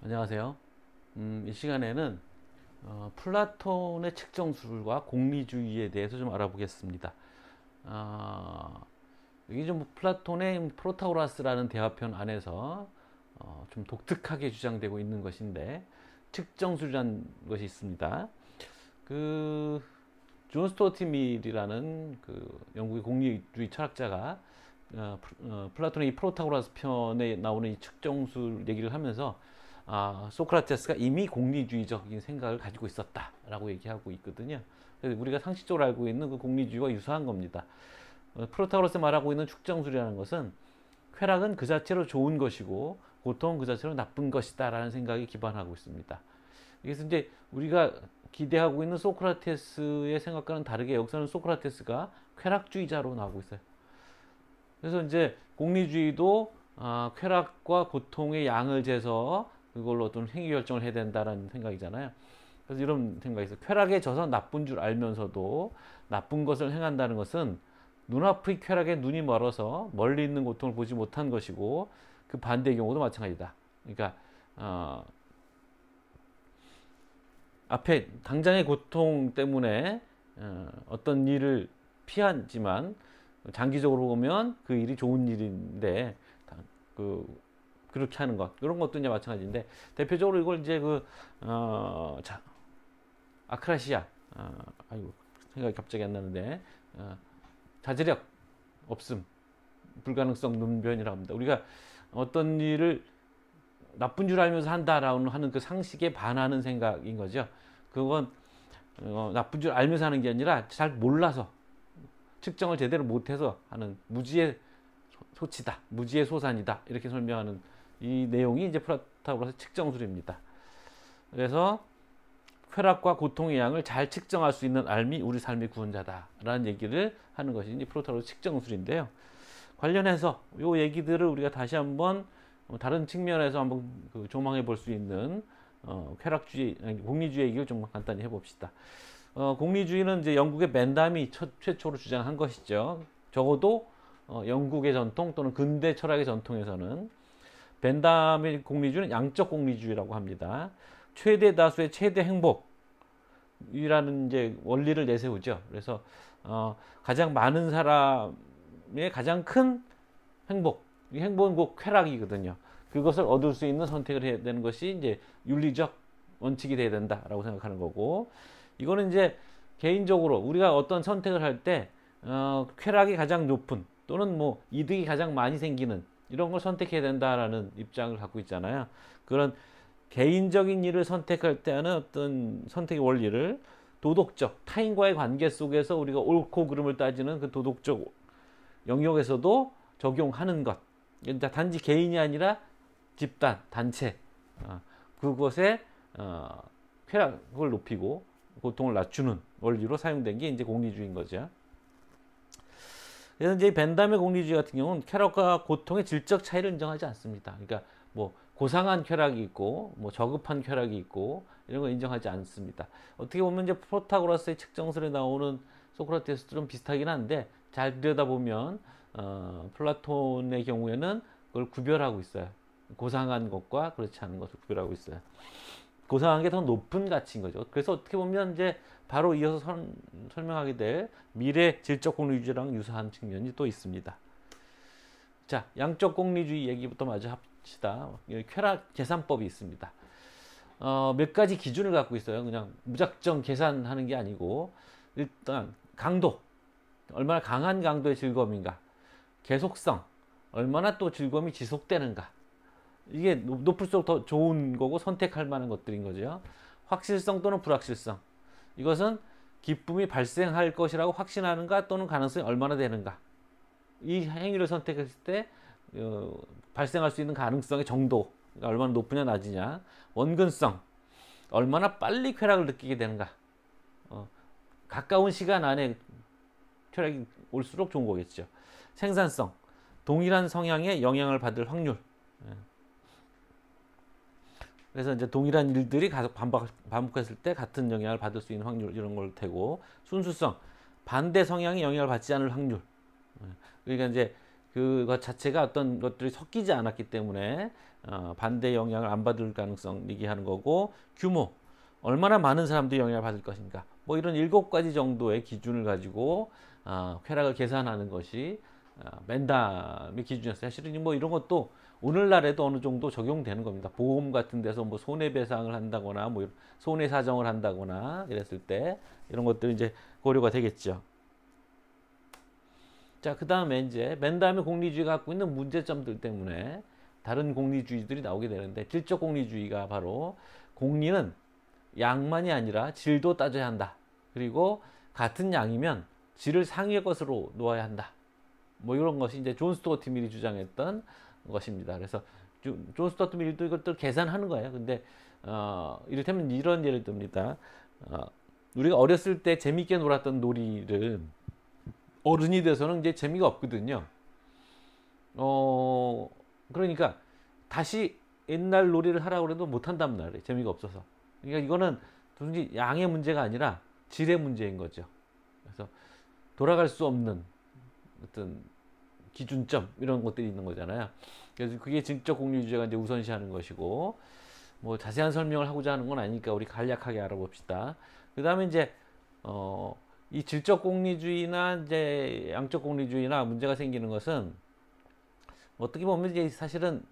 안녕하세요. 이 시간에는 플라톤의 측정술과 공리주의에 대해서 좀 알아보겠습니다. 이게 좀 플라톤의 프로타고라스라는 대화편 안에서 좀 독특하게 주장되고 있는 것인데, 측정술이라는 것이 있습니다. 그 존 스튜어트 밀이라는 그 영국의 공리주의 철학자가 플라톤의 이 프로타고라스 편에 나오는 이 측정술 얘기를 하면서 소크라테스가 이미 공리주의적인 생각을 가지고 있었다라고 얘기하고 있거든요. 그래서 우리가 상식적으로 알고 있는 그 공리주의와 유사한 겁니다. 프로타고라스 말하고 있는 측정술이라는 것은 쾌락은 그 자체로 좋은 것이고 고통은 그 자체로 나쁜 것이다라는 생각에 기반하고 있습니다. 그래서 이제 우리가 기대하고 있는 소크라테스의 생각과는 다르게 여기서는 소크라테스가 쾌락주의자로 나오고 있어요. 그래서 이제 공리주의도 쾌락과 고통의 양을 재서 그걸로 어떤 행위 결정을 해야 된다는 생각이잖아요. 그래서 이런 생각이 있어요. 쾌락에 져서 나쁜 줄 알면서도 나쁜 것을 행한다는 것은 눈앞의 쾌락에 눈이 멀어서 멀리 있는 고통을 보지 못한 것이고, 그 반대의 경우도 마찬가지다. 그러니까 앞에 당장의 고통 때문에 어떤 일을 피하지만 장기적으로 보면 그 일이 좋은 일인데, 그렇게 하는 것, 이런 것도 이제 마찬가지인데, 대표적으로 이걸 이제 아크라시아, 아이고 생각이 갑자기 안 나는데, 자제력 없음, 불가능성 눈변이라고 합니다. 우리가 어떤 일을 나쁜 줄 알면서 한다라고 하는 그 상식에 반하는 생각인 거죠. 그건 나쁜 줄 알면서 하는 게 아니라 잘 몰라서, 측정을 제대로 못해서 하는 무지의 소치다, 무지의 소산이다, 이렇게 설명하는 이 내용이 이제 프로타고라스 측정술입니다. 그래서 쾌락과 고통의 양을 잘 측정할 수 있는 알미 우리 삶의 구원자다라는 얘기를 하는 것이 이제 프로타고라스 측정술인데요. 관련해서 이 얘기들을 우리가 다시 한번 다른 측면에서 한번 조망해 볼 수 있는 쾌락주의, 공리주의 얘기를 좀 간단히 해봅시다. 공리주의는 이제 영국의 벤담이 최초로 주장한 것이죠. 적어도 영국의 전통 또는 근대 철학의 전통에서는 벤담의 공리주의는 양적 공리주의라고 합니다. 최대 다수의 최대 행복이라는 이제 원리를 내세우죠. 그래서 가장 많은 사람의 가장 큰 행복, 이 행복은 곧 쾌락이거든요. 그것을 얻을 수 있는 선택을 해야 되는 것이 이제 윤리적 원칙이 돼야 된다라고 생각하는 거고, 이거는 이제 개인적으로 우리가 어떤 선택을 할 때 쾌락이 가장 높은 또는 뭐 이득이 가장 많이 생기는 이런 걸 선택해야 된다라는 입장을 갖고 있잖아요. 그런 개인적인 일을 선택할 때 하는 어떤 선택의 원리를 도덕적 타인과의 관계 속에서 우리가 옳고 그름을 따지는 그 도덕적 영역에서도 적용하는 것. 그러니까 단지 개인이 아니라 집단, 단체, 그것에 쾌락을 높이고 고통을 낮추는 원리로 사용된 게 이제 공리주의인 거죠. 그래서 이제 벤담의 공리주의 같은 경우는 쾌락과 고통의 질적 차이를 인정하지 않습니다. 그러니까 뭐 고상한 쾌락이 있고 뭐 저급한 쾌락이 있고 이런 걸 인정하지 않습니다. 어떻게 보면 이제 프로타고라스의 측정술에 나오는 소크라테스처럼 비슷하긴 한데, 잘 들여다보면 플라톤의 경우에는 그걸 구별하고 있어요. 고상한 것과 그렇지 않은 것을 구별하고 있어요. 고상한 게 더 높은 가치인 거죠. 그래서 어떻게 보면 이제 바로 이어서 설명하게 될 미래 질적 공리주의랑 유사한 측면이 또 있습니다. 자, 양적 공리주의 얘기부터 마저 합시다. 쾌락 계산법이 있습니다. 몇 가지 기준을 갖고 있어요. 그냥 무작정 계산하는 게 아니고, 일단 강도, 얼마나 강한 강도의 즐거움인가, 계속성, 얼마나 또 즐거움이 지속되는가, 이게 높을수록 더 좋은 거고 선택할 만한 것들인 거죠. 확실성 또는 불확실성, 이것은 기쁨이 발생할 것이라고 확신하는가 또는 가능성이 얼마나 되는가, 이 행위를 선택했을 때 발생할 수 있는 가능성의 정도가 얼마나 높으냐 낮으냐. 원근성, 얼마나 빨리 쾌락을 느끼게 되는가, 가까운 시간 안에 쾌락이 올수록 좋은 거겠죠. 생산성, 동일한 성향의 영향을 받을 확률. 그래서 이제 동일한 일들이 반복했을 때 같은 영향을 받을 수 있는 확률, 이런 걸 테고. 순수성, 반대 성향이 영향을 받지 않을 확률. 그러니까 이제 그것 자체가 어떤 것들이 섞이지 않았기 때문에 반대 영향을 안 받을 가능성 얘기하는 거고, 규모, 얼마나 많은 사람들이 영향을 받을 것인가, 뭐 이런 7가지 정도의 기준을 가지고 쾌락을 계산하는 것이 맨담의 기준이었어요. 사실은 뭐 이런 것도 오늘날에도 어느 정도 적용되는 겁니다. 보험 같은 데서 뭐 손해배상을 한다거나 뭐 손해사정을 한다거나 이랬을 때 이런 것들이 이제 고려가 되겠죠. 자, 그 다음에 이제 맨다음에 공리주의가 갖고 있는 문제점들 때문에 다른 공리주의들이 나오게 되는데, 질적 공리주의가 바로 공리는 양만이 아니라 질도 따져야 한다. 그리고 같은 양이면 질을 상위의 것으로 놓아야 한다. 뭐 이런 것이 이제 존 스튜어트 밀이 주장했던 것입니다. 그래서 존 스튜어트 밀도 이것들 계산하는 거예요. 근데 이를테면 이런 예를 듭니다. 우리가 어렸을 때 재밌게 놀았던 놀이를 어른이 돼서는 이제 재미가 없거든요. 그러니까 다시 옛날 놀이를 하라고 해도 못 한단 말이에요. 재미가 없어서. 그러니까 이거는 도무지 양의 문제가 아니라 질의 문제인 거죠. 그래서 돌아갈 수 없는 어떤 기준점 이런 것들이 있는 거잖아요. 그래서 그게 질적 공리주의가 이제 우선시하는 것이고, 뭐 자세한 설명을 하고자 하는 건 아니니까 우리 간략하게 알아봅시다. 그 다음에 이제 이 질적 공리주의나 이제 양적 공리주의나 문제가 생기는 것은 어떻게 보면 이제 사실은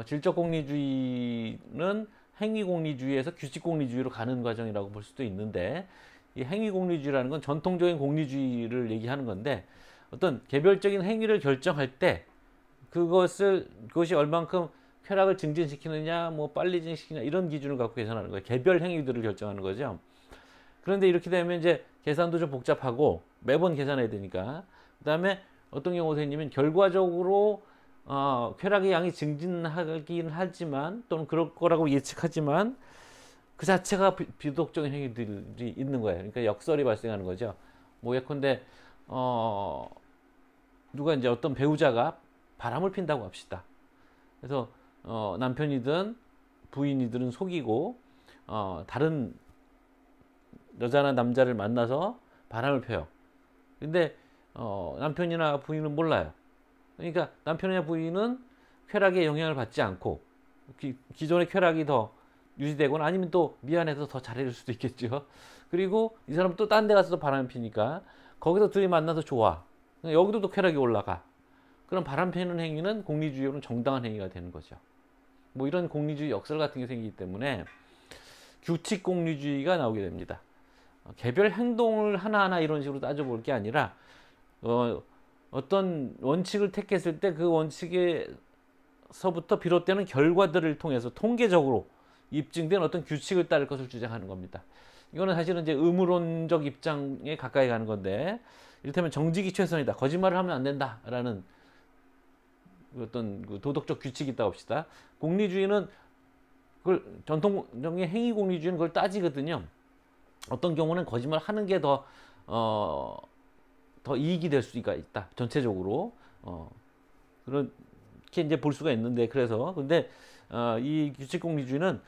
질적 공리주의는 행위 공리주의에서 규칙 공리주의로 가는 과정이라고 볼 수도 있는데, 이 행위 공리주의라는 건 전통적인 공리주의를 얘기하는 건데, 어떤 개별적인 행위를 결정할 때 그것이 얼만큼 쾌락을 증진시키느냐, 뭐 빨리 증진시키느냐 이런 기준을 갖고 계산하는 거예요. 개별 행위들을 결정하는 거죠. 그런데 이렇게 되면 이제 계산도 좀 복잡하고 매번 계산해야 되니까, 그 다음에 어떤 경우 생기면 결과적으로 쾌락의 양이 증진하긴 하지만, 또는 그럴 거라고 예측하지만 그 자체가 비도덕적인 행위들이 있는 거예요. 그러니까 역설이 발생하는 거죠. 뭐 예컨대 누가 이제 어떤 배우자가 바람을 핀다고 합시다. 그래서 남편이든 부인이든 속이고 다른 여자나 남자를 만나서 바람을 펴요. 근데 남편이나 부인은 몰라요. 그러니까 남편이나 부인은 쾌락에 영향을 받지 않고 기존의 쾌락이 더 유지되거나 아니면 또 미안해서 더 잘해줄 수도 있겠죠. 그리고 이 사람 또 딴 데 가서 바람 피니까 거기서 둘이 만나서 좋아. 여기도 또 쾌락이 올라가. 그럼 바람 피는 행위는 공리주의로는 정당한 행위가 되는 거죠. 뭐 이런 공리주의 역설 같은 게 생기기 때문에 규칙 공리주의가 나오게 됩니다. 개별 행동을 하나하나 이런 식으로 따져볼 게 아니라 어떤 원칙을 택했을 때 그 원칙에서부터 비롯되는 결과들을 통해서 통계적으로 입증된 어떤 규칙을 따를 것을 주장하는 겁니다. 이거는 사실은 이제 의무론적 입장에 가까이 가는 건데, 이를테면 정직이 최선이다, 거짓말을 하면 안 된다라는 어떤 그 도덕적 규칙이 있다고 합시다. 공리주의는 그걸 전통적인 행위 공리주의는 그걸 따지거든요. 어떤 경우는 거짓말 하는 게 더 이익이 될 수가 있다. 전체적으로. 그렇게 이제 볼 수가 있는데, 근데 이 규칙 공리주의는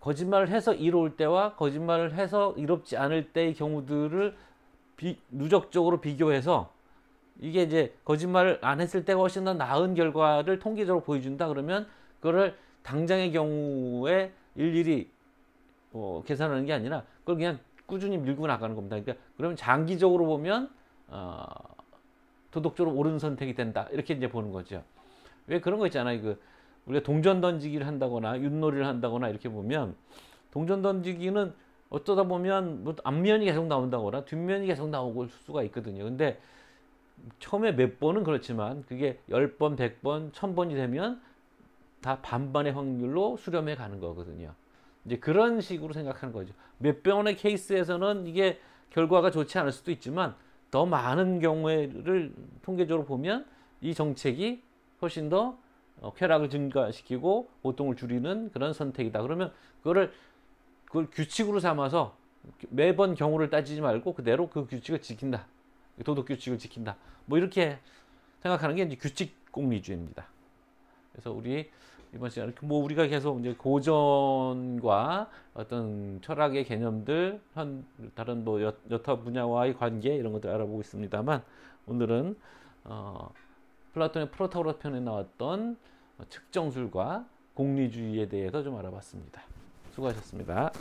거짓말을 해서 이로울 때와 거짓말을 해서 이롭지 않을 때의 경우들을 누적적으로 비교해서 이게 이제 거짓말을 안 했을 때가 훨씬 더 나은 결과를 통계적으로 보여준다 그러면, 그거를 당장의 경우에 일일이 계산하는 게 아니라 그걸 그냥 꾸준히 밀고 나가는 겁니다. 그러니까 그러면 장기적으로 보면 도덕적으로 옳은 선택이 된다, 이렇게 이제 보는 거죠. 왜 그런 거 있잖아요. 우리가 동전 던지기를 한다거나 윷놀이를 한다거나 이렇게 보면, 동전 던지기는 어쩌다 보면 뭐 앞면이 계속 나온다거나 뒷면이 계속 나올 수가 있거든요. 근데 처음에 몇 번은 그렇지만 그게 10번, 100번, 1000번이 되면 다 반반의 확률로 수렴해 가는 거거든요. 이제 그런 식으로 생각하는 거죠. 몇 번의 케이스에서는 이게 결과가 좋지 않을 수도 있지만 더 많은 경우를 통계적으로 보면 이 정책이 훨씬 더 쾌락을 증가시키고 고통을 줄이는 그런 선택이다. 그러면 그걸 규칙으로 삼아서 매번 경우를 따지지 말고 그대로 그 규칙을 지킨다. 도덕 규칙을 지킨다. 뭐 이렇게 생각하는 게 이제 규칙 공리주의입니다. 그래서 우리 이번 시간에 뭐 우리가 계속 이제 고전과 어떤 철학의 개념들, 다른 뭐 여타 분야와의 관계 이런 것들 알아보고 있습니다만, 오늘은 플라톤의 프로타고라스 편에 나왔던 측정술과 공리주의에 대해서 좀 알아봤습니다. 수고하셨습니다.